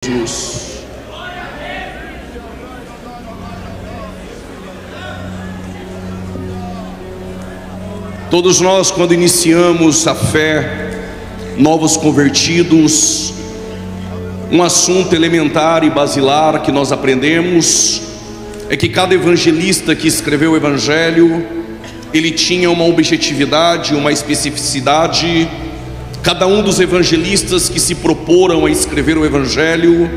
Jesus. Todos nós, quando iniciamos a fé, novos convertidos, um assunto elementar e basilar que nós aprendemos é que cada evangelista que escreveu o evangelho, ele tinha uma objetividade, uma especificidade. Cada um dos evangelistas que se proporam a escrever o evangelho,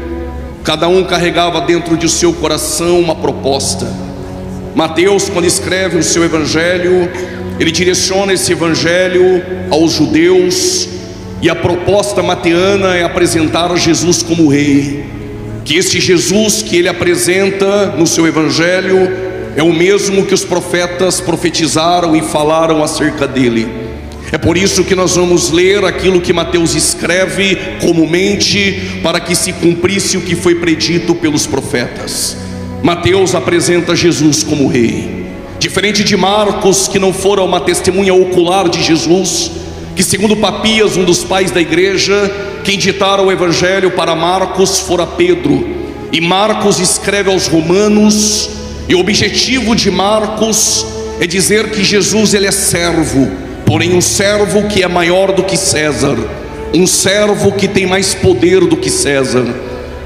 cada um carregava dentro de seu coração uma proposta. Mateus, quando escreve o seu evangelho, ele direciona esse evangelho aos judeus, e a proposta mateana é apresentar Jesus como rei. Que este Jesus que ele apresenta no seu evangelho é o mesmo que os profetas profetizaram e falaram acerca dele. É por isso que nós vamos ler aquilo que Mateus escreve comumente, para que se cumprisse o que foi predito pelos profetas. Mateus apresenta Jesus como rei. Diferente de Marcos, que não fora uma testemunha ocular de Jesus, que segundo Papias, um dos pais da igreja, quem ditara o evangelho para Marcos fora Pedro. E Marcos escreve aos romanos, e o objetivo de Marcos é dizer que Jesus ele é servo, porém um servo que é maior do que César, um servo que tem mais poder do que César.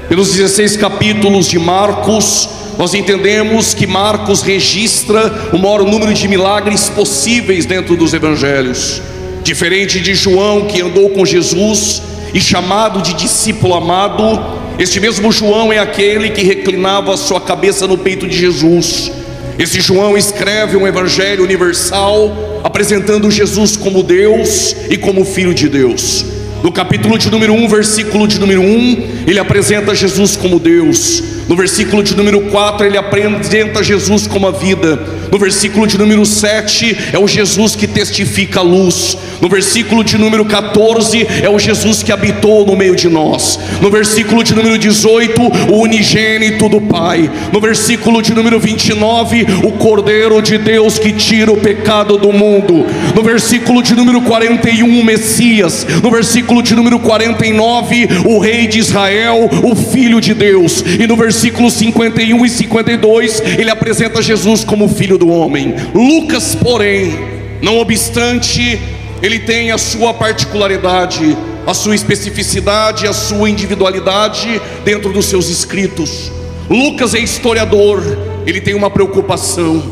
Pelos 16 capítulos de Marcos, nós entendemos que Marcos registra o maior número de milagres possíveis dentro dos evangelhos. Diferente de João, que andou com Jesus e chamado de discípulo amado, este mesmo João é aquele que reclinava a sua cabeça no peito de Jesus. Esse João escreve um evangelho universal, apresentando Jesus como Deus e como Filho de Deus. No capítulo de número 1, versículo de número 1, ele apresenta Jesus como Deus. No versículo de número 4, ele apresenta Jesus como a vida. No versículo de número 7, é o Jesus que testifica a luz. No versículo de número 14, é o Jesus que habitou no meio de nós. No versículo de número 18, o unigênito do Pai. No versículo de número 29, o Cordeiro de Deus que tira o pecado do mundo. No versículo de número 41, o Messias. No versículo de número 49, o Rei de Israel, o Filho de Deus. E no versículo 51 e 52, ele apresenta Jesus como Filho do homem. Lucas, porém, não obstante, ele tem a sua particularidade, a sua especificidade, a sua individualidade dentro dos seus escritos. Lucas é historiador, ele tem uma preocupação,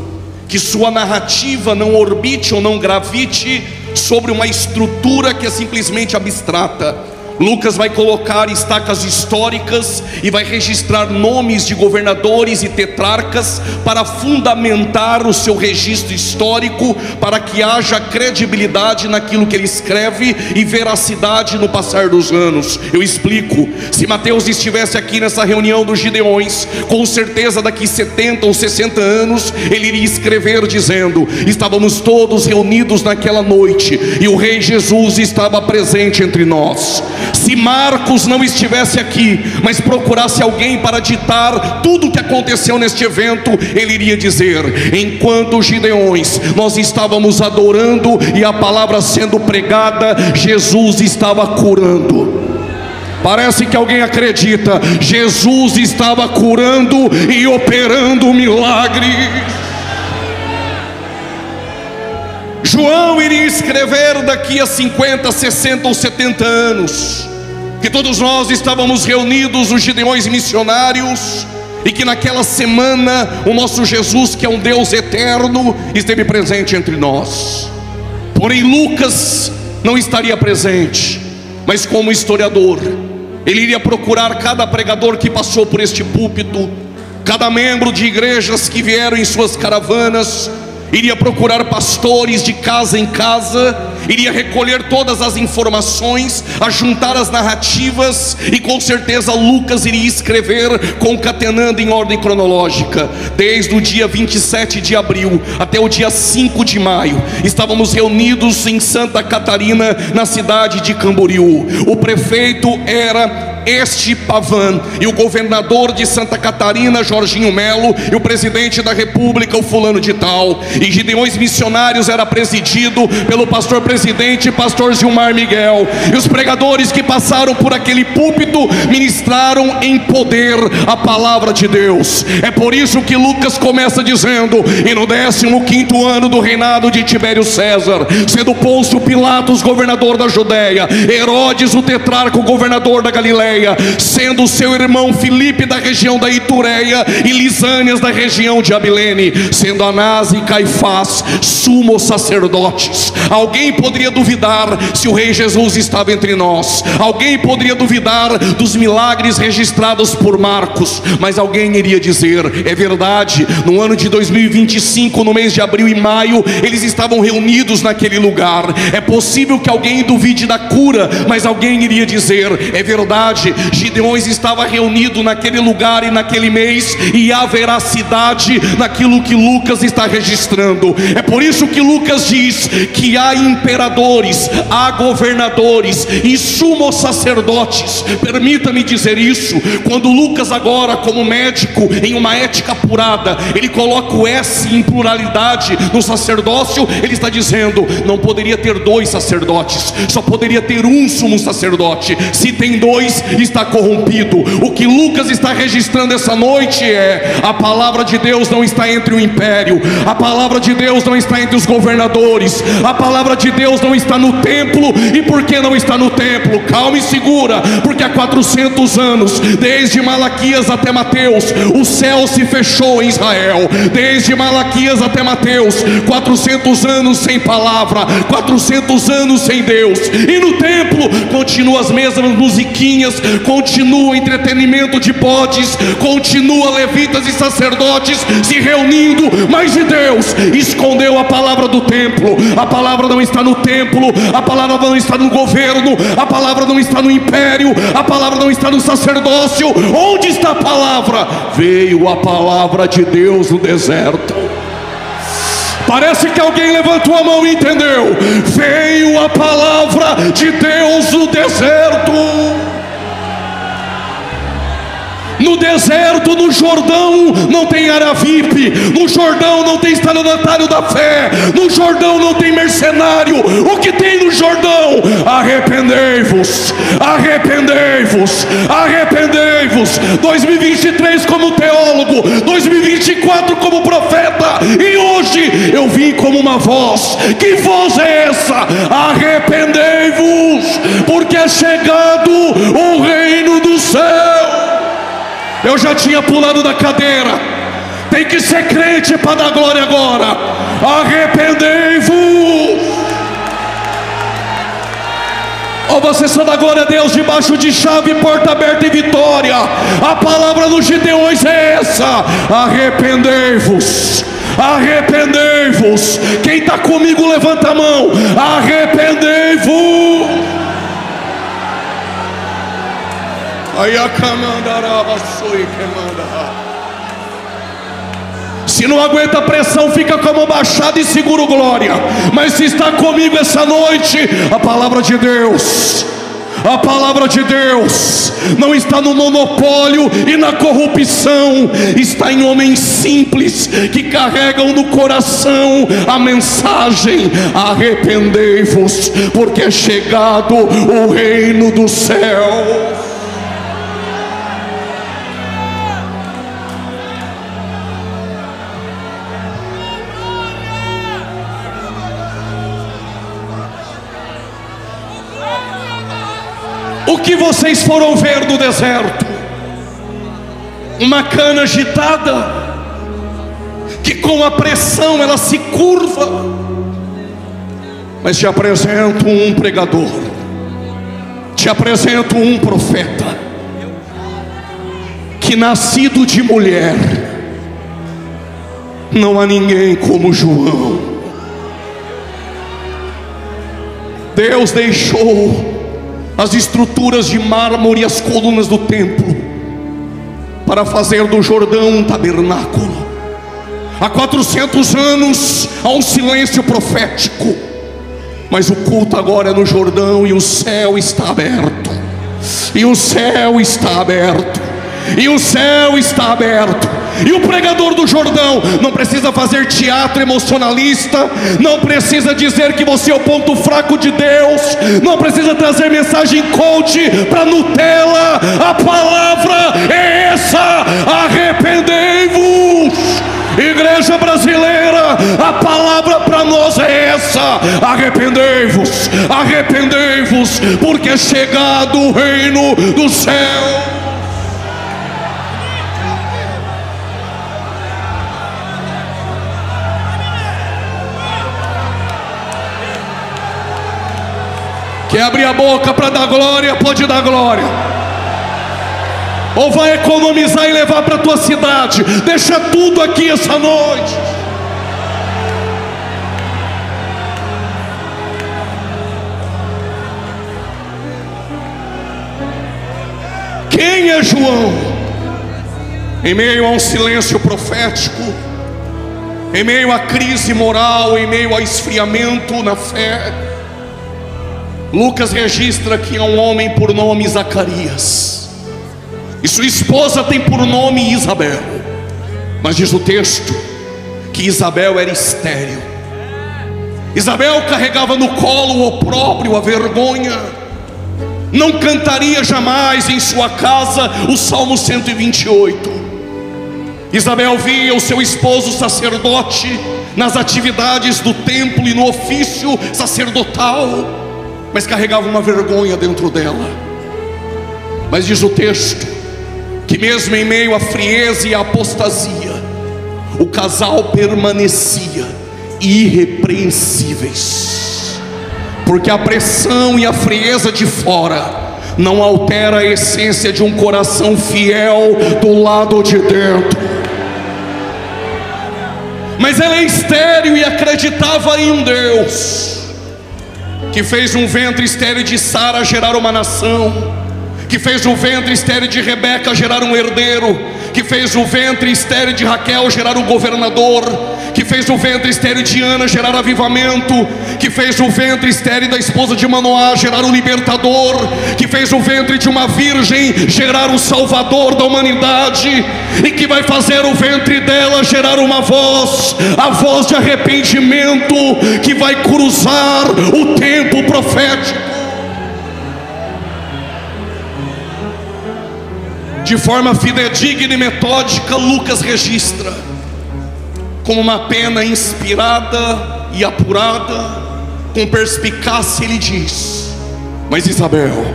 que sua narrativa não orbite ou não gravite sobre uma estrutura que é simplesmente abstrata. Lucas vai colocar estacas históricas e vai registrar nomes de governadores e tetrarcas para fundamentar o seu registro histórico, para que haja credibilidade naquilo que ele escreve e veracidade no passar dos anos. Eu explico. Se Mateus estivesse aqui nessa reunião dos Gideões, com certeza daqui 70 ou 60 anos ele iria escrever dizendo: estávamos todos reunidos naquela noite e o Rei Jesus estava presente entre nós. Se Marcos não estivesse aqui, mas procurasse alguém para ditar tudo o que aconteceu neste evento, ele iria dizer: enquanto os Gideões nós estávamos adorando e a palavra sendo pregada, Jesus estava curando. Parece que alguém acredita. Jesus estava curando e operando milagres. João iria escrever daqui a 50, 60 ou 70 anos que todos nós estávamos reunidos, os Gideões missionários, e que naquela semana o nosso Jesus, que é um Deus eterno, esteve presente entre nós. Porém Lucas não estaria presente, mas como historiador, ele iria procurar cada pregador que passou por este púlpito, cada membro de igrejas que vieram em suas caravanas, iria procurar pastores de casa em casa, iria recolher todas as informações, ajuntar as narrativas, e com certeza Lucas iria escrever concatenando em ordem cronológica. Desde o dia 27 de abril até o dia 5 de maio, estávamos reunidos em Santa Catarina, na cidade de Camboriú. O prefeito era este Pavan, e o governador de Santa Catarina, Jorginho Melo, e o presidente da república, o fulano de tal. E Gideões Missionários era presidido pelo pastor presidente, pastor Gilmar Miguel. E os pregadores que passaram por aquele púlpito ministraram em poder a palavra de Deus. É por isso que Lucas começa dizendo: e no 15º ano do reinado de Tibério César, sendo Pôncio Pilatos governador da Judéia, Herodes o tetrarca governador da Galileia, sendo seu irmão Filipe da região da Itureia e Lisânias da região de Abilene, sendo Anás e Caifás sumos sacerdotes. Alguém poderia duvidar se o rei Jesus estava entre nós, alguém poderia duvidar dos milagres registrados por Marcos, mas alguém iria dizer: é verdade, no ano de 2025, no mês de abril e maio, eles estavam reunidos naquele lugar. É possível que alguém duvide da cura, mas alguém iria dizer: é verdade, Gideões estava reunido naquele lugar e naquele mês, e há veracidade naquilo que Lucas está registrando. É por isso que Lucas diz que há imperadores, há governadores e sumos sacerdotes. Permita-me dizer isso, quando Lucas agora, como médico em uma ética apurada, ele coloca o S em pluralidade no sacerdócio, ele está dizendo: não poderia ter dois sacerdotes, só poderia ter um sumo sacerdote. Se tem dois, está corrompido. O que Lucas está registrando essa noite é: a palavra de Deus não está entre o império, a palavra de Deus não está entre os governadores, a palavra de Deus não está no templo. E por que não está no templo? Calma e segura, porque há 400 anos, desde Malaquias até Mateus, o céu se fechou em Israel. Desde Malaquias até Mateus, 400 anos sem palavra, 400 anos sem Deus. E no templo continua as mesmas musiquinhas, continua o entretenimento de bodes, continua levitas e sacerdotes se reunindo, mas de Deus escondeu a palavra do templo. A palavra não está no templo, a palavra não está no governo, a palavra não está no império, a palavra não está no sacerdócio. Onde está a palavra? Veio a palavra de Deus no deserto. Parece que alguém levantou a mão e entendeu. Veio a palavra de Deus no deserto. No deserto, no Jordão, não tem área VIP. No Jordão não tem estelionatário da fé. No Jordão não tem mercenário. O que tem no Jordão? Arrependei-vos, arrependei-vos, arrependei-vos. 2023 como teólogo, 2024 como profeta, e hoje eu vim como uma voz. Que voz é essa? Arrependei-vos, porque é chegado o reino do céu. Eu já tinha pulado da cadeira. Tem que ser crente para dar glória agora. Arrependei-vos. Ou você só dá glória a Deus debaixo de chave, porta aberta e vitória. A palavra dos Gideões é essa: arrependei-vos, arrependei-vos. Quem está comigo levanta a mão. Arrependei-vos. Se não aguenta a pressão, fica com a mão baixada e segura o glória. Mas se está comigo essa noite, a palavra de Deus, a palavra de Deus não está no monopólio e na corrupção, está em homens simples que carregam no coração a mensagem: arrependei-vos, porque é chegado o reino do céu. O que vocês foram ver no deserto? Uma cana agitada, que com a pressão ela se curva. Mas te apresento um pregador, te apresento um profeta, que nascido de mulher, não há ninguém como João. Deus deixou as estruturas de mármore e as colunas do templo para fazer do Jordão um tabernáculo. Há 400 anos há um silêncio profético, mas o culto agora é no Jordão e o céu está aberto. e o céu está aberto, e o céu está aberto. E o pregador do Jordão não precisa fazer teatro emocionalista, não precisa dizer que você é o ponto fraco de Deus, não precisa trazer mensagem coach para Nutella. A palavra é essa: arrependei-vos. Igreja brasileira, a palavra para nós é essa: arrependei-vos, arrependei-vos, porque é chegado o reino do céu. Quer abrir a boca para dar glória? Pode dar glória. Ou vai economizar e levar para a tua cidade? Deixa tudo aqui essa noite. Quem é João? Em meio a um silêncio profético, em meio à crise moral, em meio a esfriamento na fé, Lucas registra que há um homem por nome Zacarias, e sua esposa tem por nome Isabel. Mas diz o texto que Isabel era estéril. Isabel carregava no colo o opróbrio, a vergonha. Não cantaria jamais em sua casa o Salmo 128. Isabel via o seu esposo sacerdote nas atividades do templo e no ofício sacerdotal, mas carregava uma vergonha dentro dela. Mas diz o texto que mesmo em meio à frieza e à apostasia, o casal permanecia irrepreensíveis, porque a pressão e a frieza de fora não altera a essência de um coração fiel do lado de dentro. Mas ela é estéril e acreditava em um Deus que fez um ventre estéril de Sara gerar uma nação, que fez o ventre estéril de Rebeca gerar um herdeiro, que fez o ventre estéril de Raquel gerar um governador, que fez o ventre estéril de Ana gerar avivamento, que fez o ventre estéril da esposa de Manoá gerar um libertador, que fez o ventre de uma virgem gerar um salvador da humanidade, e que vai fazer o ventre dela gerar uma voz, a voz de arrependimento, que vai cruzar o tempo profético. De forma fidedigna e metódica, Lucas registra, com uma pena inspirada e apurada, com perspicácia ele diz: mas Isabel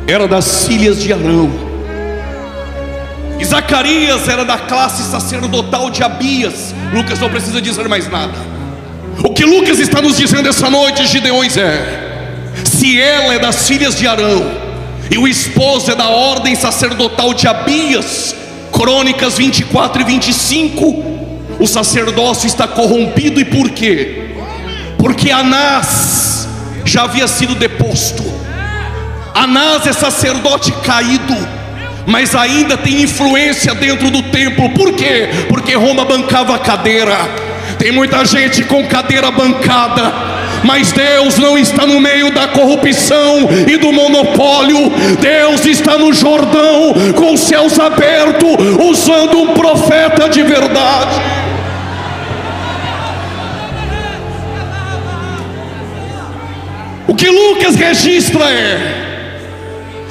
era das filhas de Arão, e Zacarias era da classe sacerdotal de Abias. Lucas não precisa dizer mais nada. O que Lucas está nos dizendo essa noite, Gideões, se ela é das filhas de Arão e o esposo é da ordem sacerdotal de Abias, Crônicas 24 e 25, o sacerdócio está corrompido. E por quê? Porque Anás já havia sido deposto. Anás é sacerdote caído, mas ainda tem influência dentro do templo. Por quê? Porque Roma bancava a cadeira. Tem muita gente com cadeira bancada, mas Deus não está no meio da corrupção e do monopólio. Deus está no Jordão com os céus abertos, usando um profeta de verdade. O que Lucas registra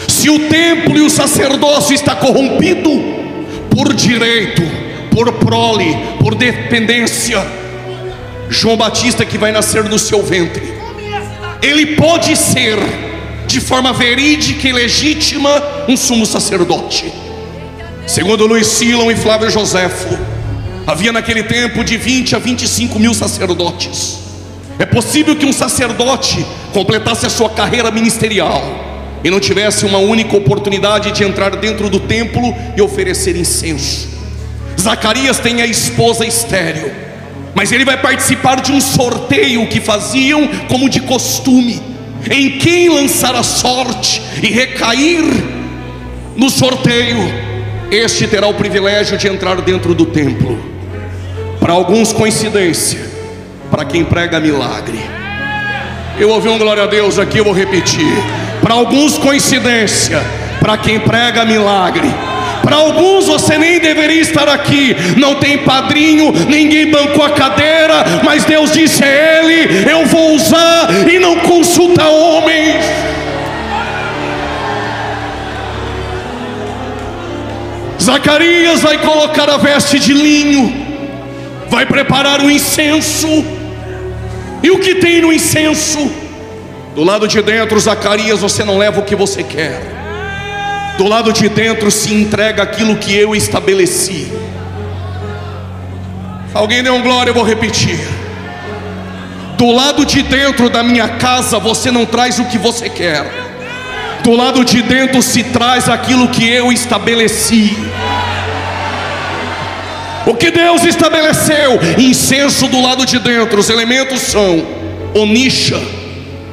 se o templo e o sacerdócio está corrompido por direito, por prole, por dependência, João Batista, que vai nascer no seu ventre, ele pode ser de forma verídica e legítima um sumo sacerdote. Segundo Luiz Silon e Flávio Joséfo, havia naquele tempo de 20 a 25 mil sacerdotes. É possível que um sacerdote completasse a sua carreira ministerial e não tivesse uma única oportunidade de entrar dentro do templo e oferecer incenso. Zacarias tem a esposa estéril, mas ele vai participar de um sorteio que faziam como de costume. Em quem lançar a sorte e recair no sorteio, este terá o privilégio de entrar dentro do templo. Para alguns, coincidência; para quem prega, milagre. Eu ouvi um glória a Deus aqui, eu vou repetir. Para alguns, coincidência. Para quem prega, milagre. Para alguns você nem deveria estar aqui, não tem padrinho, ninguém bancou a cadeira, mas Deus disse: é Ele, eu vou usar, e não consulta homens. Zacarias vai colocar a veste de linho, vai preparar o incenso. E o que tem no incenso? Do lado de dentro, Zacarias, você não leva o que você quer. Do lado de dentro se entrega aquilo que eu estabeleci. Alguém deu um glória, eu vou repetir. Do lado de dentro da minha casa você não traz o que você quer. Do lado de dentro se traz aquilo que eu estabeleci. O que Deus estabeleceu. Incenso do lado de dentro. Os elementos são onixa.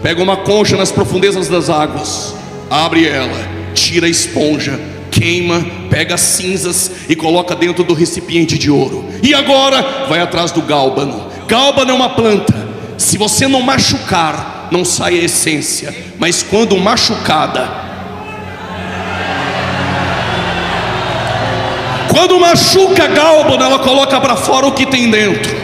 Pega uma concha nas profundezas das águas, abre ela, tira a esponja, queima, pega as cinzas e coloca dentro do recipiente de ouro. E agora vai atrás do gálbano. Gálbano é uma planta. Se você não machucar, não sai a essência. Mas quando machucada, quando machuca a gálbano, ela coloca para fora o que tem dentro.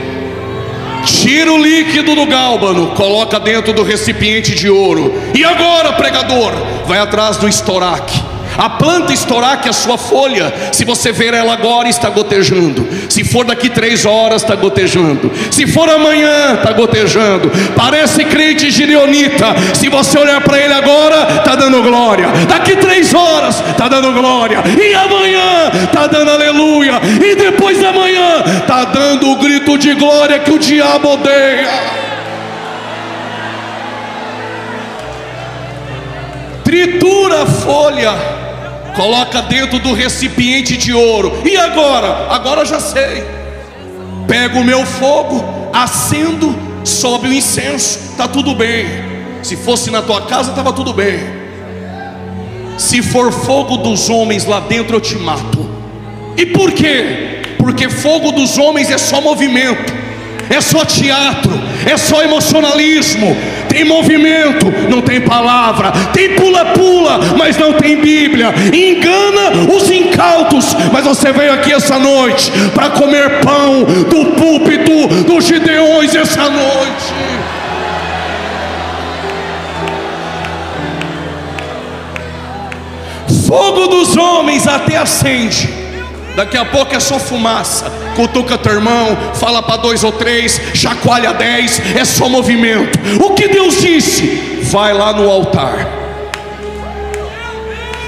Tira o líquido do gálbano, coloca dentro do recipiente de ouro. E agora, pregador, vai atrás do estoraque. A planta estoraque, a sua folha, se você ver ela agora, está gotejando. Se for daqui 3 horas, está gotejando. Se for amanhã, está gotejando. Parece crente gideonita. Se você olhar para ele agora, está dando glória. Daqui 3 horas, está dando glória. E amanhã, está dando aleluia. E depois da manhã, está dando o grito de glória que o diabo odeia. Tritura a folha, coloca dentro do recipiente de ouro. E agora? Agora já sei. Pego o meu fogo, acendo, sobe o incenso, está tudo bem. Se fosse na tua casa, estava tudo bem. Se for fogo dos homens lá dentro, eu te mato. E por quê? Porque fogo dos homens é só movimento, é só teatro, é só emocionalismo. Tem movimento, não tem palavra. Tem pula-pula, mas não tem Bíblia. Engana os incautos. Mas você veio aqui essa noite para comer pão do púlpito dos Gideões essa noite. Fogo dos homens até acende, daqui a pouco é só fumaça. Cutuca teu irmão, fala para 2 ou 3, chacoalha 10, é só movimento. O que Deus disse? Vai lá no altar,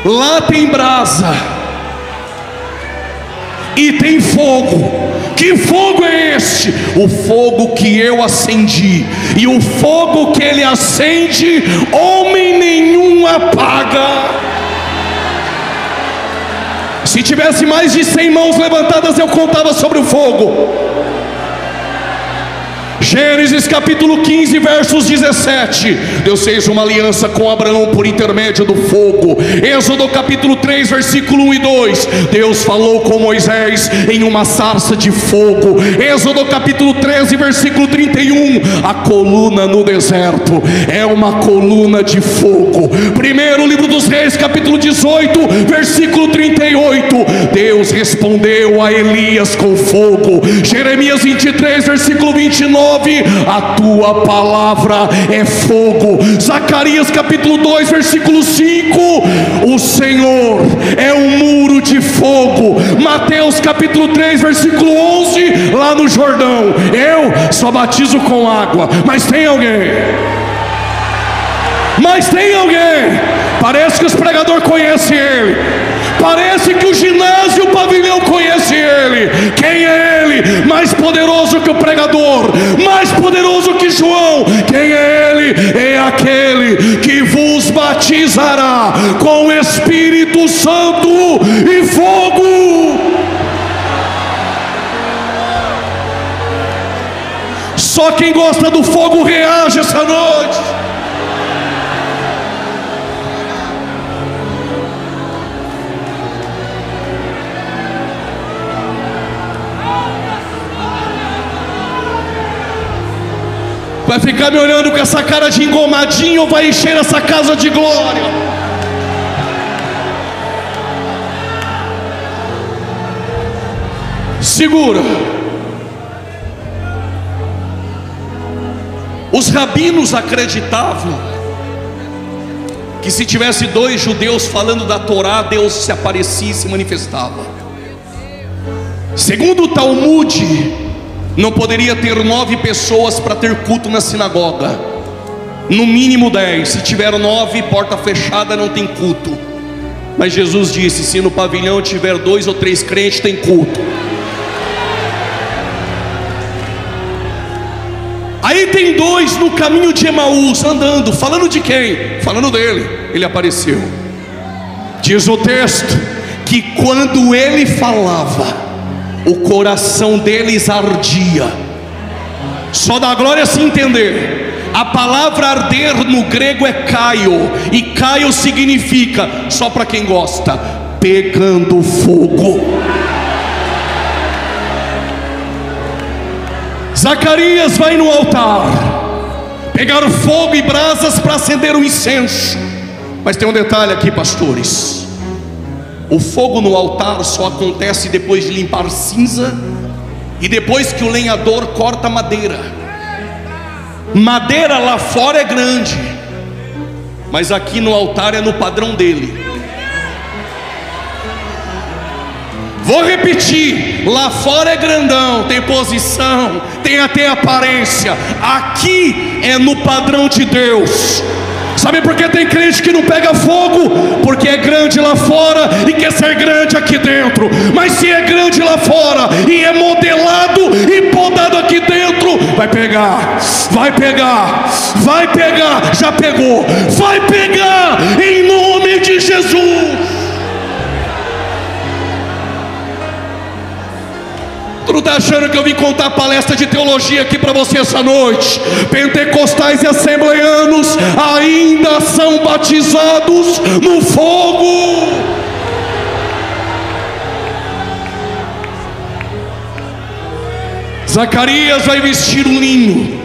lá tem brasa e tem fogo. Que fogo é este? O fogo que eu acendi. E o fogo que ele acende, homem nenhum apaga. Se tivesse mais de 100 mãos levantadas, eu contava sobre o fogo. Gênesis capítulo 15, versos 17. Deus fez uma aliança com Abraão por intermédio do fogo. Êxodo capítulo 3, versículo 1 e 2. Deus falou com Moisés em uma sarça de fogo. Êxodo capítulo 13, versículo 31. A coluna no deserto é uma coluna de fogo. Primeiro livro dos Reis capítulo 18, versículo 38. Deus respondeu a Elias com fogo. Jeremias 23, versículo 29. A tua palavra é fogo. Zacarias capítulo 2, versículo 5. O Senhor é um muro de fogo. Mateus capítulo 3, versículo 11. Lá no Jordão, eu só batizo com água. Mas tem alguém? Parece que os pregadores conhecem ele. Parece que o ginásio, o pavilhão conhece ele. Quem é ele? Mais poderoso que o pregador, mais poderoso que João. Quem é ele? É aquele que vos batizará com o Espírito Santo e fogo. Só quem gosta do fogo reage essa noite. Vai ficar me olhando com essa cara de engomadinho, vai encher essa casa de glória. Segura. Os rabinos acreditavam que se tivesse dois judeus falando da Torá, Deus se aparecia e se manifestava. Segundo o Talmud, não poderia ter 9 pessoas para ter culto na sinagoga, no mínimo 10. Se tiver 9, porta fechada, não tem culto. Mas Jesus disse: se no pavilhão tiver 2 ou 3 crentes, tem culto. Aí tem 2 no caminho de Emaús andando, falando de quem? Falando dele. Ele apareceu. Diz o texto que quando ele falava, o coração deles ardia. Só dá glória se entender. A palavra arder no grego é kaio, e kaio significa, só para quem gosta, pegando fogo. Zacarias vai no altar pegar fogo e brasas para acender o incenso. Mas tem um detalhe aqui, pastores: o fogo no altar só acontece depois de limpar cinza e depois que o lenhador corta madeira. Madeira lá fora é grande, mas aqui no altar é no padrão dele. Vou repetir: lá fora é grandão, tem posição, tem até aparência. Aqui é no padrão de Deus. Sabe por que tem crente que não pega fogo? Porque é grande lá fora e quer ser grande aqui dentro. Mas se é grande lá fora e é modelado e podado aqui dentro, vai pegar, vai pegar, vai pegar. Já pegou, vai pegar em nome de Jesus. Tu não está achando que eu vim contar palestra de teologia aqui para você essa noite? Pentecostais e assembleanos ainda são batizados no fogo. Zacarias vai vestir um linho,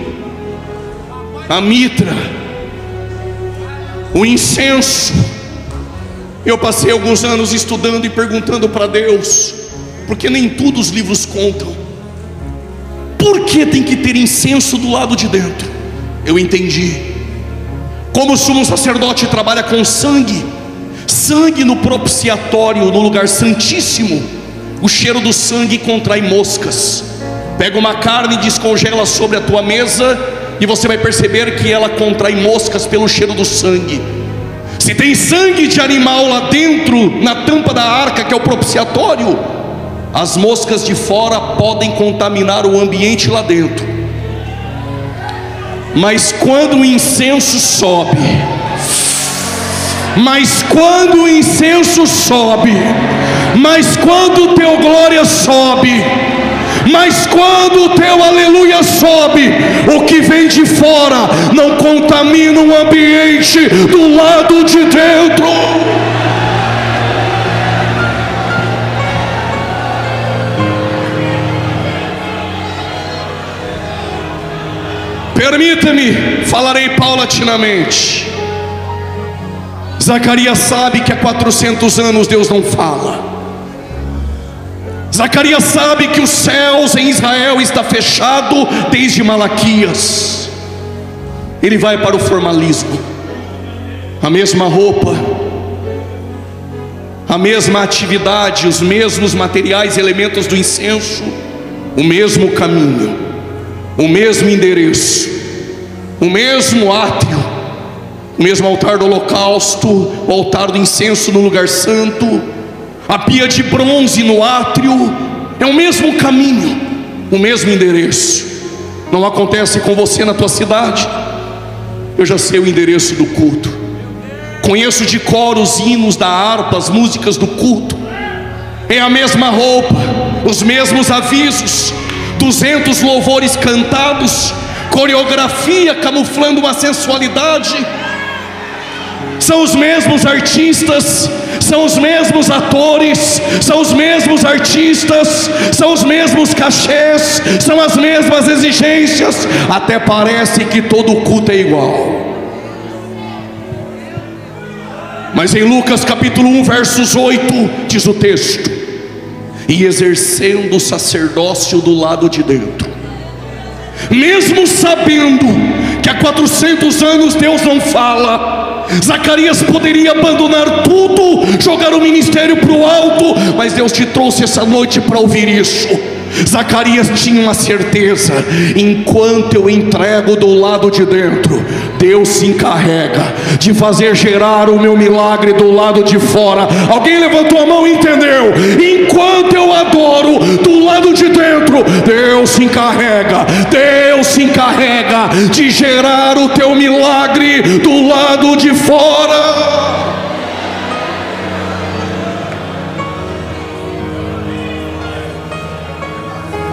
a mitra, o incenso. Eu passei alguns anos estudando e perguntando para Deus, porque nem tudo os livros contam, por que tem que ter incenso do lado de dentro? Eu entendi. Como o sumo sacerdote trabalha com sangue, sangue no propiciatório, no lugar santíssimo, o cheiro do sangue contrai moscas. Pega uma carne e descongela sobre a tua mesa, e você vai perceber que ela contrai moscas pelo cheiro do sangue. Se tem sangue de animal lá dentro, na tampa da arca, que é o propiciatório, as moscas de fora podem contaminar o ambiente lá dentro. Mas quando o incenso sobe, mas quando o incenso sobe, mas quando o teu glória sobe, mas quando o teu aleluia sobe, o que vem de fora não contamina o ambiente do lado de dentro. Permita-me, falarei paulatinamente. Zacarias sabe que há 400 anos Deus não fala. Zacarias sabe que os céus em Israel está fechado desde Malaquias. Ele vai para o formalismo. A mesma roupa, a mesma atividade, os mesmos materiais, elementos do incenso, o mesmo caminho, o mesmo endereço, o mesmo átrio, o mesmo altar do holocausto, o altar do incenso no lugar santo, a pia de bronze no átrio. É o mesmo caminho, o mesmo endereço. Não acontece com você na tua cidade? Eu já sei o endereço do culto, conheço de cor os hinos da harpa, as músicas do culto. É a mesma roupa, os mesmos avisos, 200 louvores cantados, coreografia camuflando uma sensualidade. São os mesmos artistas, são os mesmos atores, são os mesmos artistas, são os mesmos cachês, são as mesmas exigências. Até parece que todo culto é igual. Mas em Lucas capítulo 1, versos 8, diz o texto: e exercendo o sacerdócio do lado de dentro, mesmo sabendo que há 400 anos Deus não fala, Zacarias poderia abandonar tudo, jogar o ministério para o alto, mas Deus te trouxe essa noite para ouvir isso. Zacarias tinha uma certeza: enquanto eu entrego do lado de dentro, Deus se encarrega de fazer gerar o meu milagre do lado de fora. Alguém levantou a mão e entendeu? Enquanto eu adoro do lado de dentro, Deus se encarrega de gerar o teu milagre do lado de fora.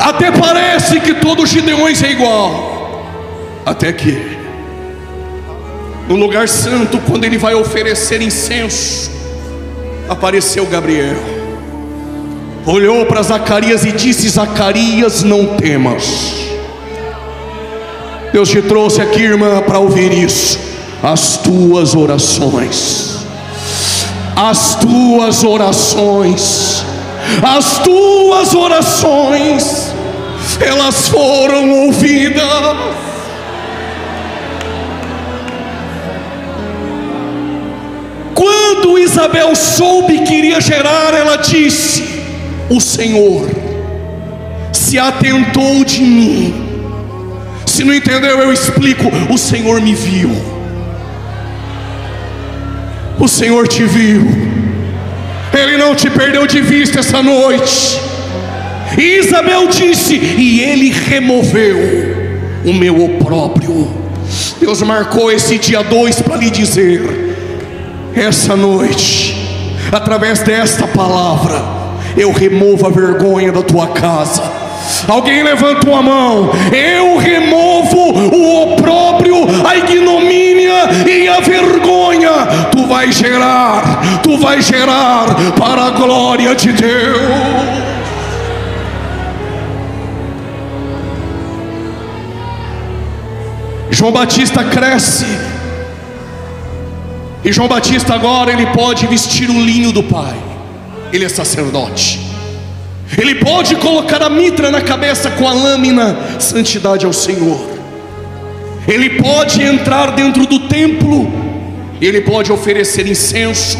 Até parece que todo Gideões é igual, até que no lugar santo, quando ele vai oferecer incenso, apareceu Gabriel, olhou para Zacarias e disse: Zacarias, não temas. Deus te trouxe aqui, irmã, para ouvir isso. As tuas orações, as tuas orações, as tuas orações, elas foram ouvidas. Quando Isabel soube que iria gerar, ela disse: o Senhor se atentou de mim. Se não entendeu, eu explico: o Senhor me viu, o Senhor te viu, Ele não te perdeu de vista essa noite. E Isabel disse: e Ele removeu o meu opróbrio. Deus marcou esse dia 2 para lhe dizer: essa noite, através desta palavra, eu removo a vergonha da tua casa. Alguém levantou a mão: eu removo o opróbrio, a ignomínia e a vergonha. Tu vai gerar para a glória de Deus. João Batista cresce, e João Batista agora ele pode vestir o linho do Pai. Ele é sacerdote. Ele pode colocar a mitra na cabeça com a lâmina, santidade ao Senhor. Ele pode entrar dentro do templo, ele pode oferecer incenso,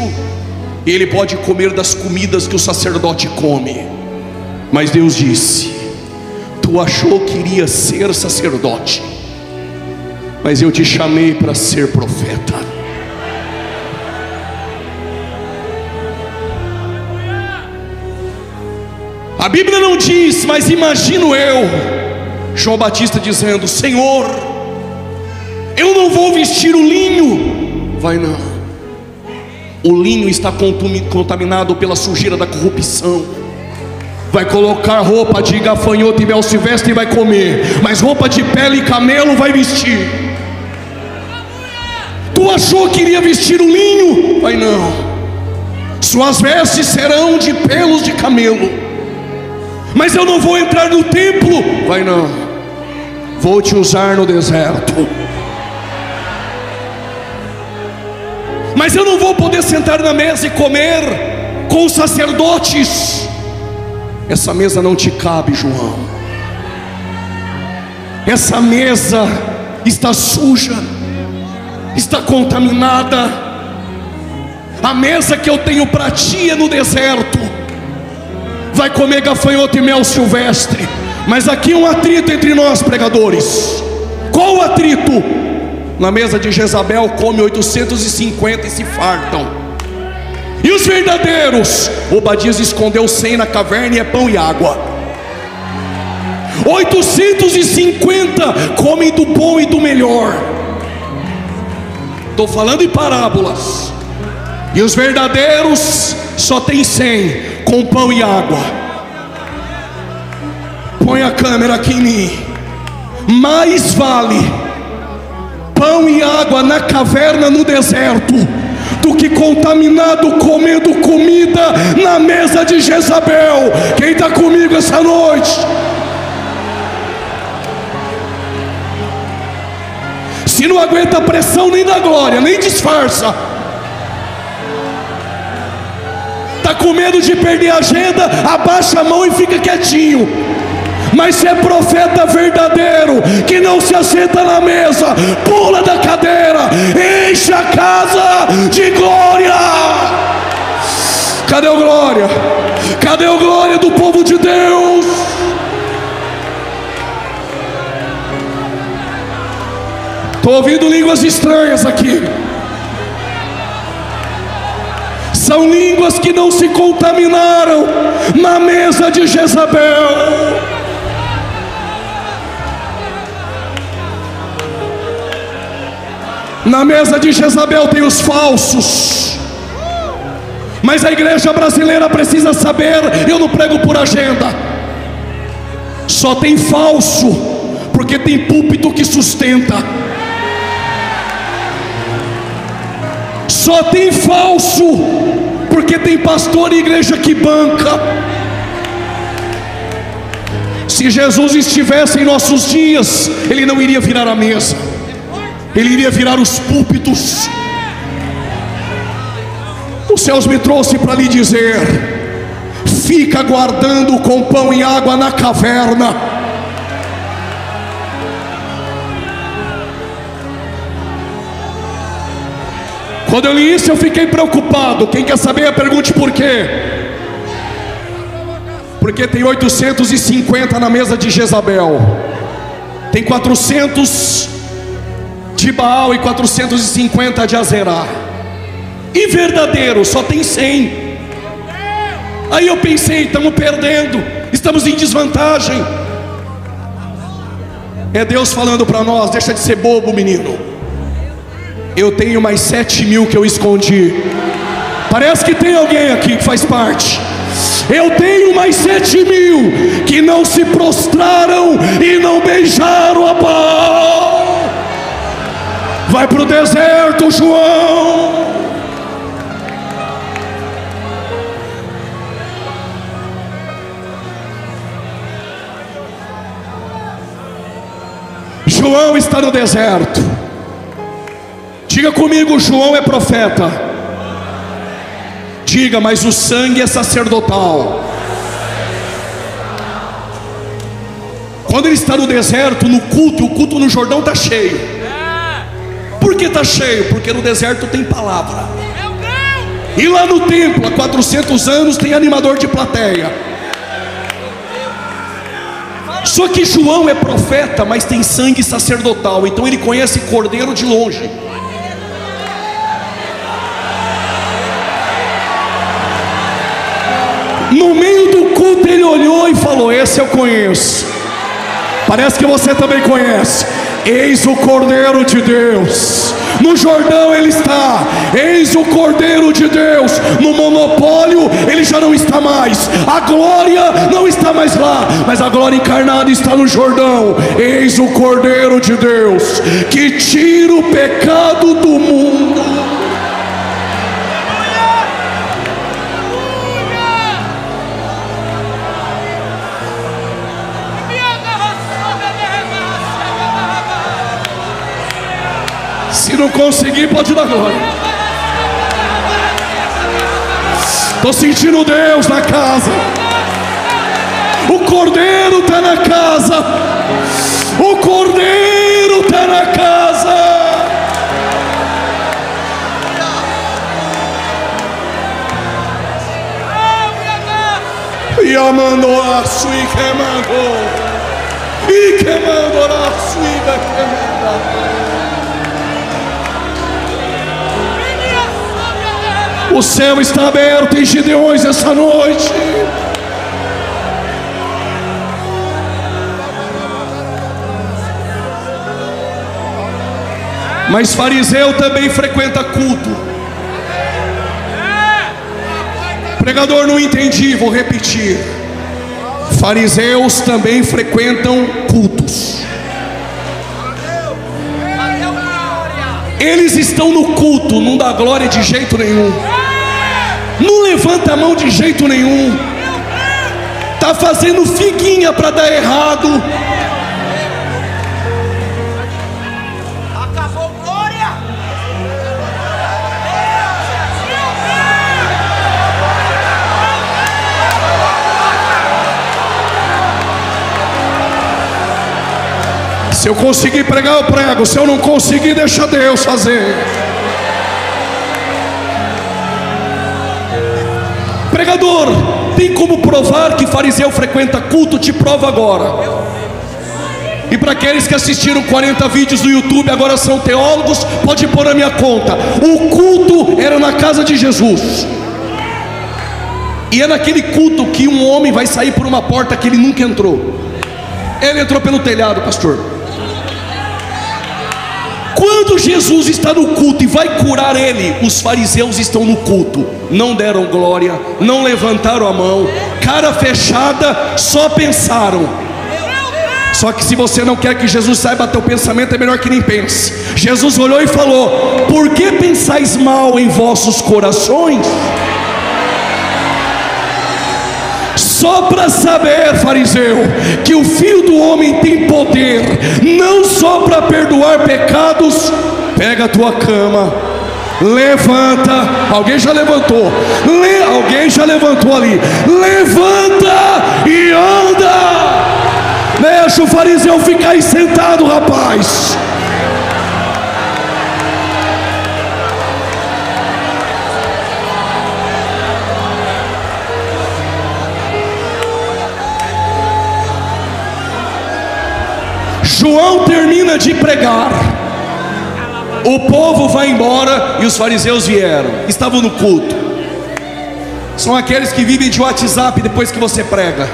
ele pode comer das comidas que o sacerdote come. Mas Deus disse: tu achou que iria ser sacerdote, mas eu te chamei para ser profeta. A Bíblia não diz, mas imagino eu, João Batista dizendo: Senhor, eu não vou vestir o linho. Vai não. O linho está contaminado pela sujeira da corrupção. Vai colocar roupa de gafanhoto e mel silvestre e vai comer, mas roupa de pele e camelo vai vestir. Tu achou que iria vestir o linho? Vai não. Suas vestes serão de pelos de camelo. Mas eu não vou entrar no templo. Vai não. Vou te usar no deserto. Mas eu não vou poder sentar na mesa e comer com os sacerdotes. Essa mesa não te cabe, João. Essa mesa está suja, está contaminada. A mesa que eu tenho para ti é no deserto. Vai comer gafanhoto e mel silvestre. Mas aqui um atrito entre nós, pregadores. Qual o atrito? Na mesa de Jezabel come 850 e se fartam. E os verdadeiros? Obadias escondeu 100 na caverna e é pão e água. 850 comem do bom e do melhor. Estou falando em parábolas. E os verdadeiros só tem 100 com pão e água. Põe a câmera aqui em mim. Mais vale pão e água na caverna, no deserto, do que contaminado comendo comida na mesa de Jezabel. Quem está comigo essa noite? Se não aguenta a pressão nem da glória, nem disfarça. Está com medo de perder a agenda, abaixa a mão e fica quietinho. Mas se é profeta verdadeiro, que não se assenta na mesa, pula da cadeira, enche a casa de glória. Cadê o glória? Cadê o glória do povo de Deus? Estou ouvindo línguas estranhas aqui. São línguas que não se contaminaram na mesa de Jezabel. Na mesa de Jezabel tem os falsos. Mas a igreja brasileira precisa saber, eu não prego por agenda. Só tem falso, porque tem púlpito que sustenta. Só tem falso, porque tem pastor e igreja que banca. Se Jesus estivesse em nossos dias, Ele não iria virar a mesa, Ele iria virar os púlpitos. Os céus me trouxe para lhe dizer: fica aguardando com pão e água na caverna. Quando eu li isso eu fiquei preocupado. Quem quer saber, pergunte por quê. Porque tem 850 na mesa de Jezabel, tem 400 de Baal e 450 de Azerá, e verdadeiro só tem 100. Aí eu pensei, estamos perdendo, estamos em desvantagem. É Deus falando para nós: deixa de ser bobo, menino. Eu tenho mais 7.000 que eu escondi. Parece que tem alguém aqui que faz parte. Eu tenho mais 7.000 que não se prostraram e não beijaram a Baal. Vai para o deserto, João. João está no deserto. Diga comigo: João é profeta. Diga: mas o sangue é sacerdotal. Quando ele está no deserto, no culto, o culto no Jordão está cheio. Por que está cheio? Porque no deserto tem palavra. E lá no templo, há 400 anos, tem animador de plateia. Só que João é profeta, mas tem sangue sacerdotal. Então ele conhece cordeiro de longe. No meio do culto ele olhou e falou: esse eu conheço. Parece que você também conhece. Eis o Cordeiro de Deus. No Jordão ele está. Eis o Cordeiro de Deus. No monopólio ele já não está mais. A glória não está mais lá, mas a glória encarnada está no Jordão. Eis o Cordeiro de Deus, que tira o pecado do mundo. Se não conseguir, pode dar glória. Estou sentindo Deus na casa. O Cordeiro está na casa. O Cordeiro está na casa. E amando a sua e queimando a sua e queimando. O céu está aberto em Gideões essa noite. Mas fariseu também frequenta culto. Pregador, não entendi, vou repetir. Fariseus também frequentam cultos. Eles estão no culto, não dá glória de jeito nenhum, não levanta a mão de jeito nenhum, está fazendo figuinha para dar errado. Acabou glória. Se eu conseguir pregar, eu prego. Se eu não conseguir, deixa Deus fazer. Pregador, tem como provar que fariseu frequenta culto? Te prova agora. E para aqueles que assistiram 40 vídeos no YouTube, agora são teólogos, pode pôr na minha conta. O culto era na casa de Jesus. E é naquele culto que um homem vai sair por uma porta que ele nunca entrou. Ele entrou pelo telhado, pastor. Quando Jesus está no culto e vai curar ele, os fariseus estão no culto, não deram glória, não levantaram a mão, cara fechada, só pensaram. Só que se você não quer que Jesus saiba teu pensamento, é melhor que nem pense. Jesus olhou e falou: por que pensais mal em vossos corações? Só para saber, fariseu, que o Filho do Homem tem poder, não só para perdoar pecados. Pega a tua cama, levanta. Alguém já levantou? Alguém já levantou ali? Levanta e anda. Deixa o fariseu ficar aí sentado, rapaz. João termina de pregar, o povo vai embora e os fariseus vieram, estavam no culto. São aqueles que vivem de WhatsApp depois que você prega.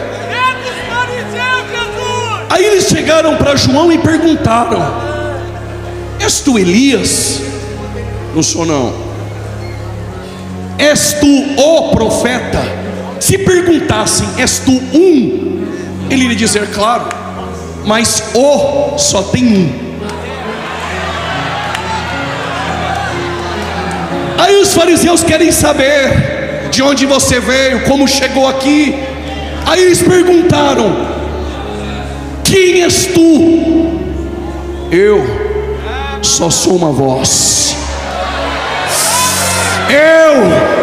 Aí eles chegaram para João e perguntaram: és tu Elias? Não sou não. És tu o profeta? Se perguntassem: és tu um? Ele iria dizer: claro, mas o só tem um. Aí os fariseus querem saber de onde você veio, como chegou aqui. Aí eles perguntaram: quem és tu? Eu só sou uma voz. Eu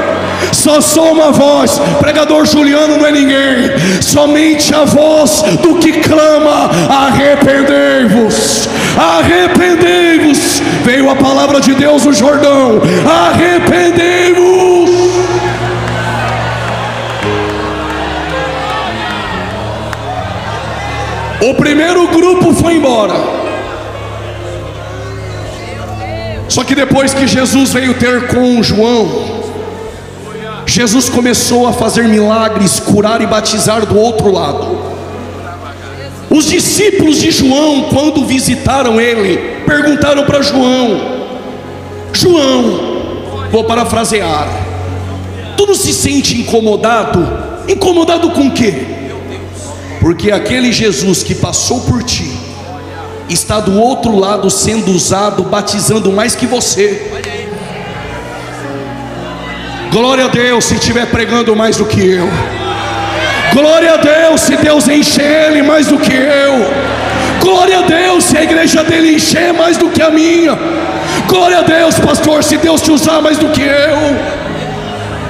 só sou uma voz. Pregador Juliano não é ninguém, somente a voz do que clama: arrependei-vos, arrependei-vos. Veio a palavra de Deus no Jordão: arrependei-vos. O primeiro grupo foi embora. Só que depois que Jesus veio ter com João, Jesus começou a fazer milagres, curar e batizar do outro lado. Os discípulos de João, quando visitaram ele, perguntaram para João: João, vou parafrasear, tu não se sente incomodado? Incomodado com o quê? Porque aquele Jesus que passou por ti está do outro lado sendo usado, batizando mais que você. Glória a Deus se estiver pregando mais do que eu. Glória a Deus se Deus encher ele mais do que eu. Glória a Deus se a igreja dele encher mais do que a minha. Glória a Deus, pastor, se Deus te usar mais do que eu.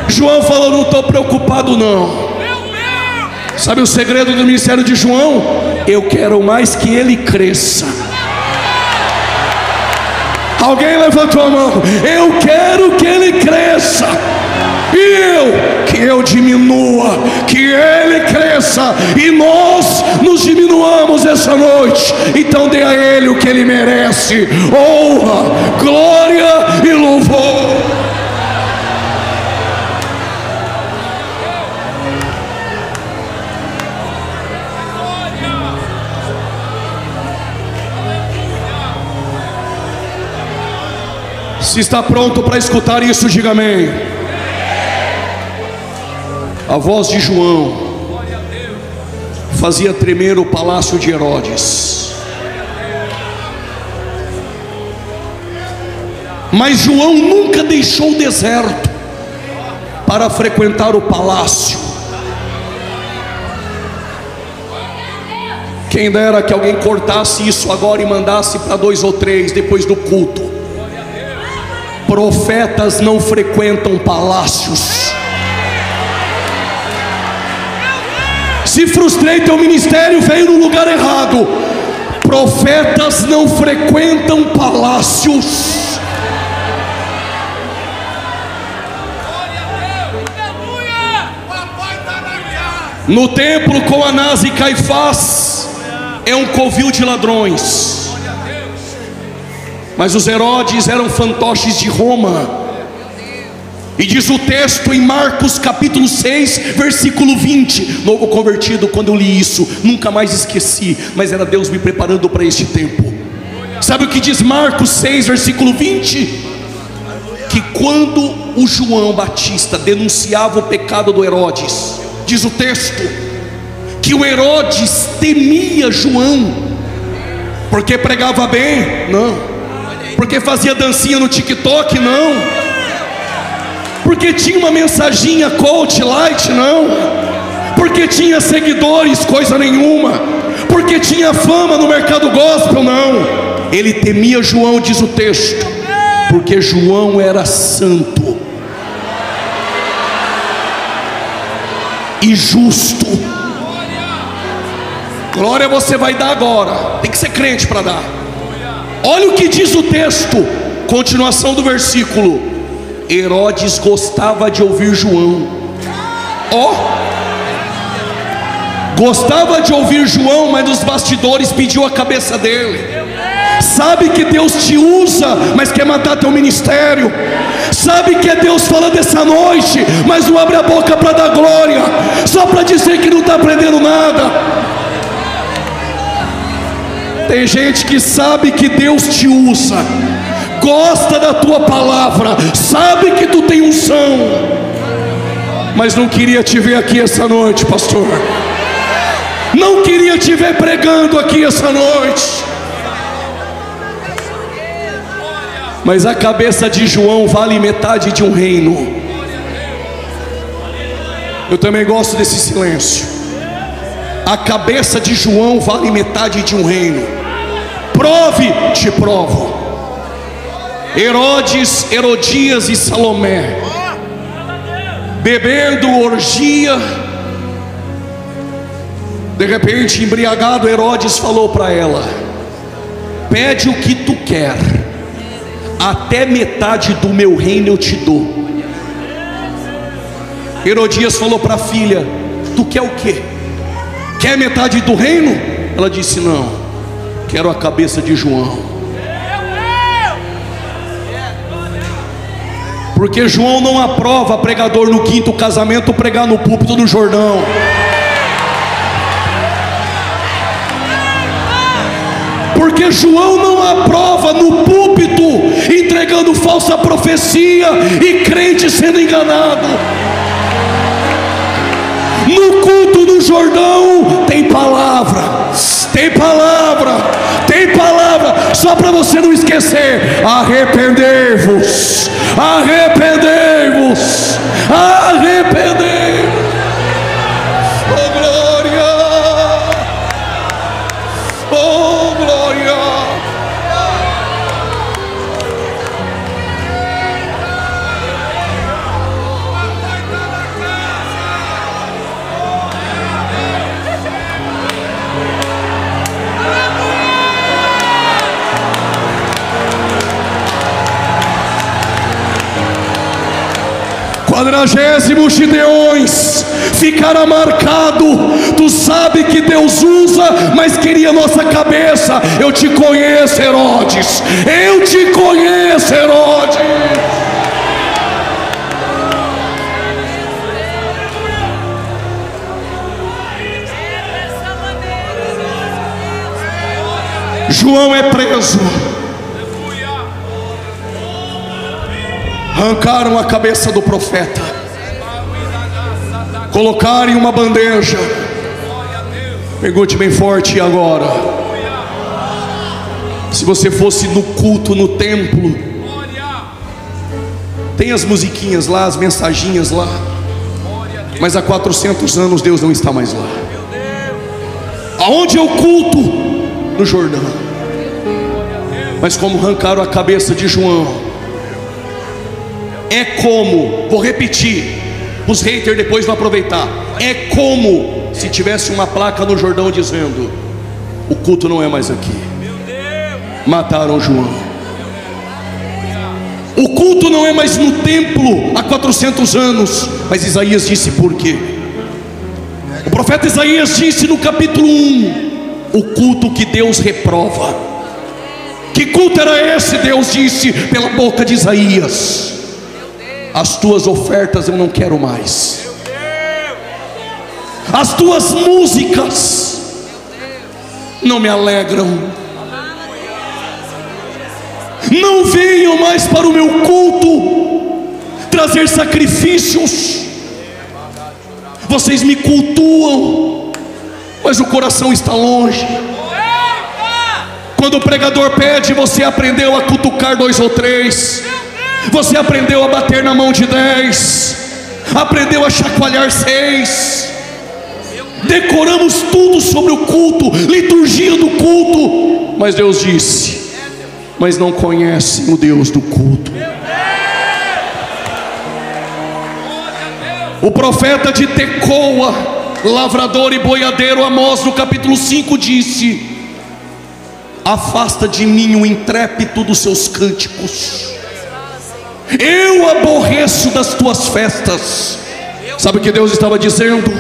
João falou: não estou preocupado não. Sabe o segredo do ministério de João? Eu quero mais que ele cresça. Alguém levantou a mão. Eu quero que ele cresça, e que eu diminua, que ele cresça e nós nos diminuamos essa noite. Então dê a ele o que ele merece: honra, glória e louvor. Se está pronto para escutar isso, diga amém. A voz de João fazia tremer o palácio de Herodes. Mas João nunca deixou o deserto para frequentar o palácio. Quem dera que alguém cortasse isso agora e mandasse para 2 ou 3 depois do culto. Profetas não frequentam palácios. Se frustrei, teu ministério veio no lugar errado. Profetas não frequentam palácios. No templo com Anás e Caifás é um covil de ladrões. Mas os Herodes eram fantoches de Roma. E diz o texto em Marcos capítulo 6, versículo 20. Novo convertido, quando eu li isso, nunca mais esqueci. Mas era Deus me preparando para este tempo. Sabe o que diz Marcos 6, versículo 20? Que quando o João Batista denunciava o pecado do Herodes, diz o texto, que o Herodes temia João. Porque pregava bem? Não. Porque fazia dancinha no TikTok? Não. Porque tinha uma mensaginha coach light? Não. Porque tinha seguidores? Coisa nenhuma. Porque tinha fama no mercado gospel? Não. Ele temia João, diz o texto, porque João era santo e justo. Glória você vai dar agora. Tem que ser crente para dar. Olha o que diz o texto, continuação do versículo. Herodes gostava de ouvir João. Gostava de ouvir João, mas nos bastidores pediu a cabeça dele. Sabe que Deus te usa, mas quer matar teu ministério. Sabe que é Deus falando essa noite, mas não abre a boca para dar glória, só para dizer que não está aprendendo nada. Tem gente que sabe que Deus te usa, gosta da tua palavra, sabe que tu tem unção, mas não queria te ver aqui essa noite, pastor. Não queria te ver pregando aqui essa noite. Mas a cabeça de João vale metade de um reino. Eu também gosto desse silêncio. A cabeça de João vale metade de um reino. Prove, te provo. Herodes, Herodias e Salomé, bebendo orgia. De repente, embriagado, Herodes falou para ela: pede o que tu quer, até metade do meu reino eu te dou. Herodias falou para a filha: tu quer o quê? Quer metade do reino? Ela disse: não, quero a cabeça de João. Porque João não aprova pregador no 5º casamento pregar no púlpito do Jordão. Porque João não aprova no púlpito entregando falsa profecia e crente sendo enganado. No culto do Jordão tem palavra, tem palavra, tem palavra. Só para você não esquecer: arrependei-vos, arrependei-vos, arrependei-vos. Oh glória, oh glória. Quadragésimo Gideões ficará marcado. Tu sabe que Deus usa, mas queria nossa cabeça. Eu te conheço, Herodes. Eu te conheço, Herodes. João é preso. Arrancaram a cabeça do profeta, colocaram em uma bandeja. Pergunte bem forte: e agora? Se você fosse no culto, no templo, Tem as musiquinhas lá, as mensaginhas lá, mas há 400 anos Deus não está mais lá. Aonde é o culto? No Jordão. Mas como arrancaram a cabeça de João, é como, vou repetir, os haters depois vão aproveitar, é como se tivesse uma placa no Jordão dizendo: o culto não é mais aqui. Mataram João. O culto não é mais no templo há 400 anos. Mas Isaías disse por quê? O profeta Isaías disse no capítulo 1: o culto que Deus reprova. Que culto era esse? Deus disse pela boca de Isaías: as tuas ofertas eu não quero mais, as tuas músicas não me alegram. Não venham mais para o meu culto trazer sacrifícios. Vocês me cultuam, mas o coração está longe. Quando o pregador pede, você aprendeu a cutucar 2 ou 3, você aprendeu a bater na mão de 10, aprendeu a chacoalhar 6. Decoramos tudo sobre o culto, liturgia do culto. Mas Deus disse: mas não conhecem o Deus do culto. O profeta de Tecoa, lavrador e boiadeiro, Amós, no capítulo 5 disse: afasta de mim o intrépito dos seus cânticos, eu aborreço das tuas festas. Sabe o que Deus estava dizendo?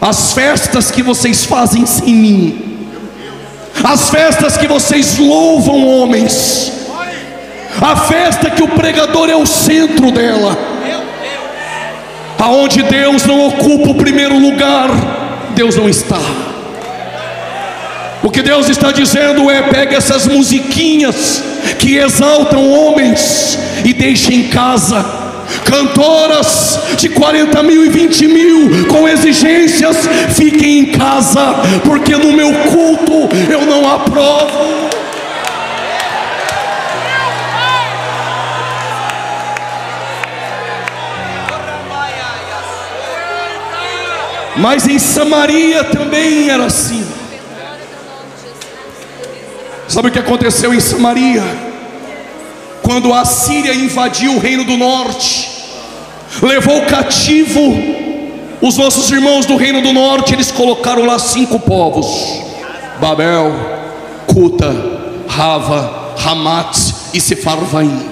As festas que vocês fazem sem mim, as festas que vocês louvam homens, a festa que o pregador é o centro dela, aonde Deus não ocupa o primeiro lugar, Deus não está. O que Deus está dizendo é: pega essas musiquinhas que exaltam homens e deixa em casa. Cantoras de 40 mil e 20 mil com exigências, fiquem em casa, porque no meu culto eu não aprovo. Mas em Samaria também era assim. Sabe o que aconteceu em Samaria? Quando a Síria invadiu o reino do norte, levou cativo os nossos irmãos do reino do norte, eles colocaram lá 5 povos: Babel, Cuta, Rava, Hamat e Sefarvaim.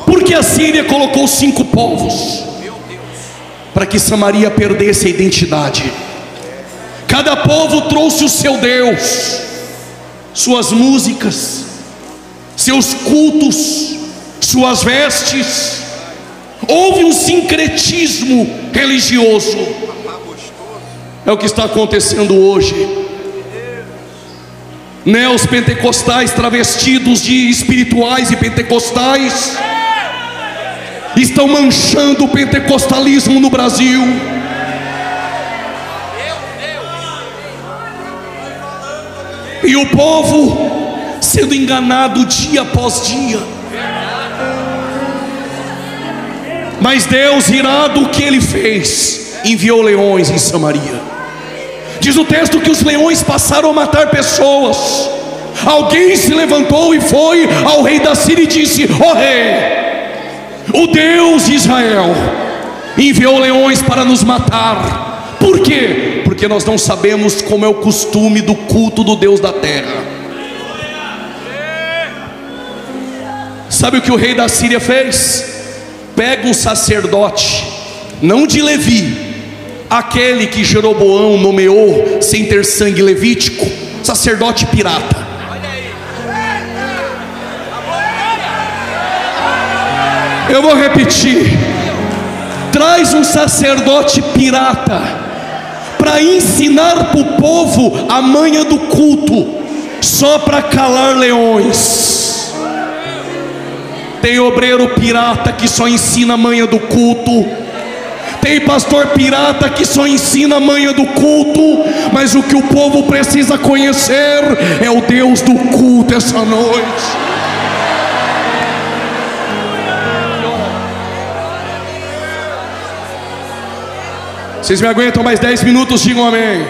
Por que a Síria colocou 5 povos? Para que Samaria perdesse a identidade. Cada povo trouxe o seu Deus, suas músicas, seus cultos, suas vestes. Houve um sincretismo religioso. É o que está acontecendo hoje. Neopentecostais travestidos de espirituais e pentecostais estão manchando o pentecostalismo no Brasil. E o povo sendo enganado dia após dia. Mas Deus, irado, o que Ele fez? Enviou leões em Samaria. Diz o texto que os leões passaram a matar pessoas. Alguém se levantou e foi ao rei da Síria e disse: ó rei, o Deus de Israel enviou leões para nos matar. Por quê? Porque nós não sabemos como é o costume do culto do Deus da terra. Sabe o que o rei da Síria fez? Pega um sacerdote, não de Levi, aquele que Jeroboão nomeou sem ter sangue levítico, sacerdote pirata. Eu vou repetir: traz um sacerdote pirata para ensinar para o povo a manha do culto, só para calar leões. Tem obreiro pirata que só ensina a manha do culto. Tem pastor pirata que só ensina a manha do culto. Mas o que o povo precisa conhecer é o Deus do culto essa noite. Vocês me aguentam mais 10 minutos? Digam amém.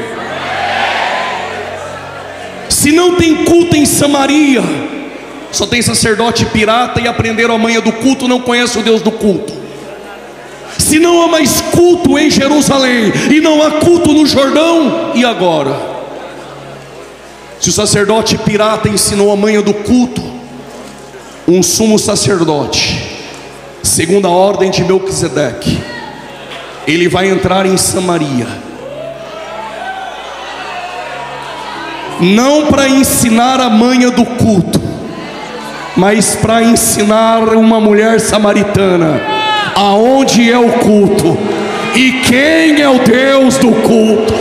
Se não tem culto em Samaria, só tem sacerdote pirata, e aprenderam a manha do culto, não conhece o Deus do culto. Se não há mais culto em Jerusalém, e não há culto no Jordão, e agora? Se o sacerdote pirata ensinou a manha do culto, um sumo sacerdote, segundo a ordem de Melquisedeque, ele vai entrar em Samaria, não para ensinar a manha do culto, mas para ensinar uma mulher samaritana aonde é o culto e quem é o Deus do culto.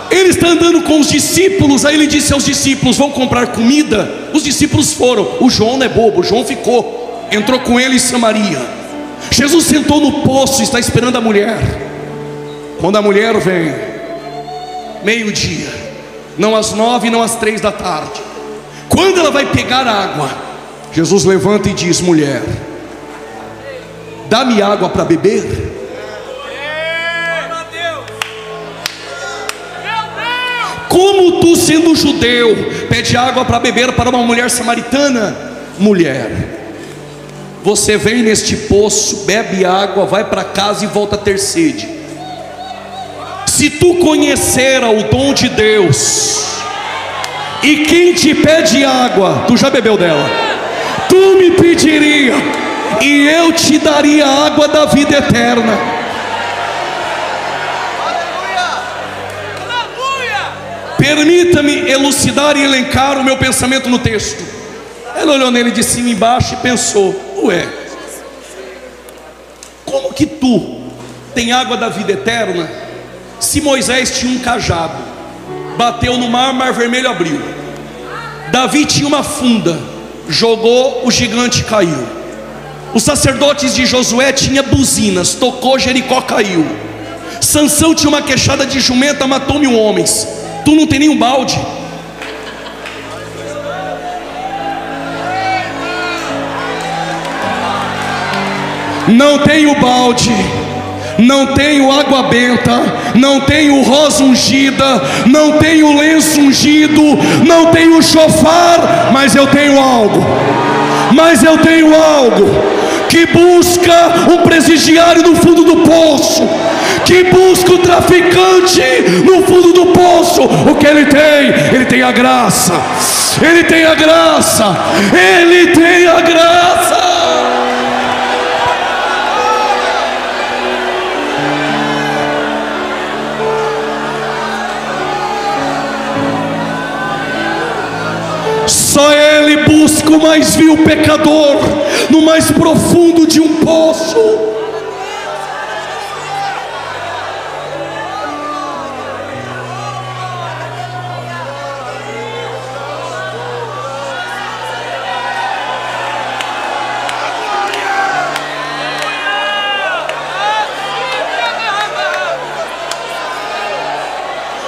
Ele está andando com os discípulos. Aí ele disse aos discípulos: vão comprar comida. Os discípulos foram. O João não é bobo, o João ficou, entrou com ele em Samaria. Jesus sentou no poço, está esperando a mulher. Quando a mulher vem, meio-dia, não às 9, não às 3 da tarde, quando ela vai pegar água, Jesus levanta e diz: mulher, dá-me água para beber. Como tu, sendo judeu, pede água para beber para uma mulher samaritana? Mulher, você vem neste poço, bebe água, vai para casa e volta a ter sede. Se tu conhecera o dom de Deus, e quem te pede água, tu já bebeu dela, tu me pediria, e eu te daria a água da vida eterna. Permita-me elucidar e elencar o meu pensamento no texto. Ela olhou nele de cima e embaixo e pensou: ué, como que tu tem água da vida eterna, se Moisés tinha um cajado, bateu no mar, mar vermelho abriu. Davi tinha uma funda, jogou, o gigante caiu. Os sacerdotes de Josué tinham buzinas, tocou, Jericó caiu. Sansão tinha uma queixada de jumenta, matou 1000 homens. Tu não tem nenhum balde. Não tenho balde, não tenho água benta, não tenho rosa ungida, não tenho lenço ungido, não tenho chofar, mas eu tenho algo. Mas eu tenho algo que busca um presidiário no fundo do poço, que busca o traficante no fundo do poço. O que ele tem? Ele tem a graça. Ele tem a graça. Ele tem a graça. Só ele busca o mais vil pecador no mais profundo de um poço.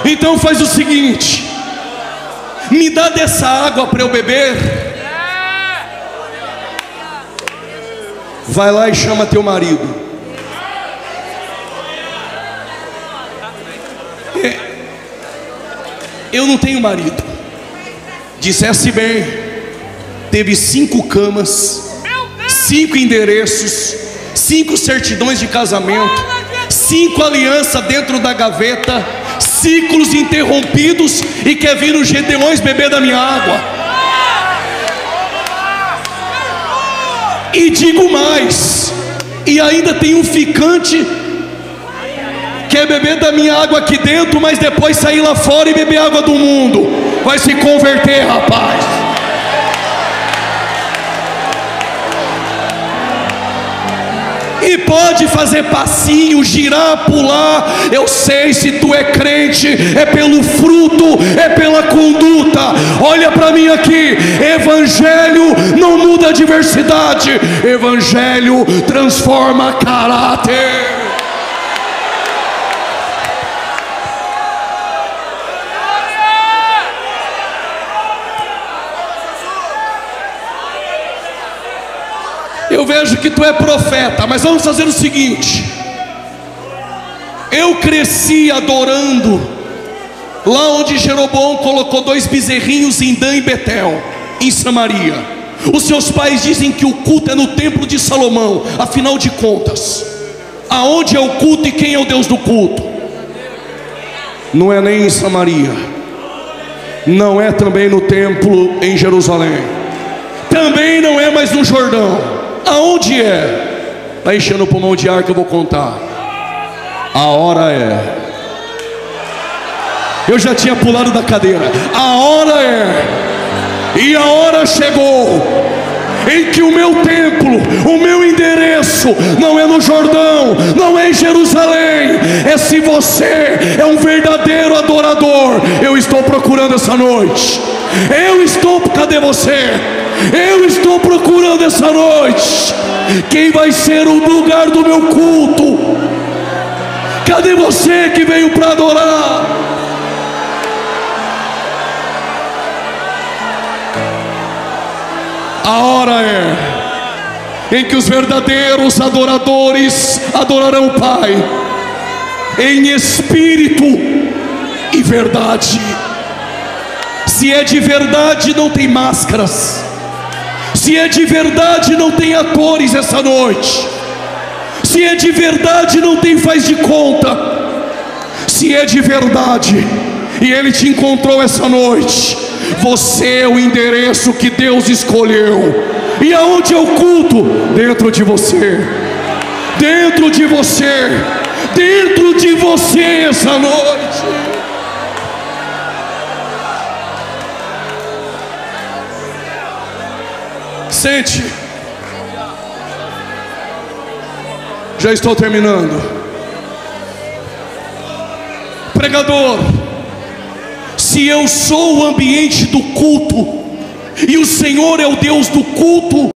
Então faz o seguinte: me dá dessa água para eu beber. Vai lá e chama teu marido. Eu não tenho marido. Dissesse bem. Teve 5 camas, 5 endereços, 5 certidões de casamento, 5 alianças dentro da gaveta, ciclos interrompidos, e quer vir os Gedeões beber da minha água. E digo mais, e ainda tem um ficante, quer beber da minha água aqui dentro, mas depois sair lá fora e beber água do mundo. Vai se converter, rapaz. E pode fazer passinho, girar, pular. Eu sei, se tu é crente, é pelo fruto, é pela conduta. Olha para mim aqui. Evangelho não muda a diversidade. Evangelho transforma caráter. Eu vejo que tu é profeta, mas vamos fazer o seguinte: eu cresci adorando lá onde Jeroboão colocou 2 bezerrinhos em Dan e Betel, em Samaria. Os seus pais dizem que o culto é no templo de Salomão. Afinal de contas, aonde é o culto e quem é o Deus do culto? Não é nem em Samaria, não é também no templo em Jerusalém, também não é mais no Jordão. Aonde é? Está enchendo o pulmão de ar que eu vou contar. A hora é. Eu já tinha pulado da cadeira. A hora é. E a hora chegou em que o meu templo, o meu endereço não é no Jordão, não é em Jerusalém, é se você é um verdadeiro adorador. Eu estou procurando essa noite. Cadê você? Eu estou procurando essa noite quem vai ser o lugar do meu culto. Cadê você que veio para adorar? A hora é em que os verdadeiros adoradores adorarão o Pai em espírito e verdade. Se é de verdade, não tem máscaras. Se é de verdade, não tem atores essa noite. Se é de verdade, não tem faz de conta. Se é de verdade e Ele te encontrou essa noite, você é o endereço que Deus escolheu. E aonde é o culto? Dentro de você. Dentro de você. Dentro de você essa noite. Sente. Já estou terminando. Pregador, se eu sou o ambiente do culto e o Senhor é o Deus do culto,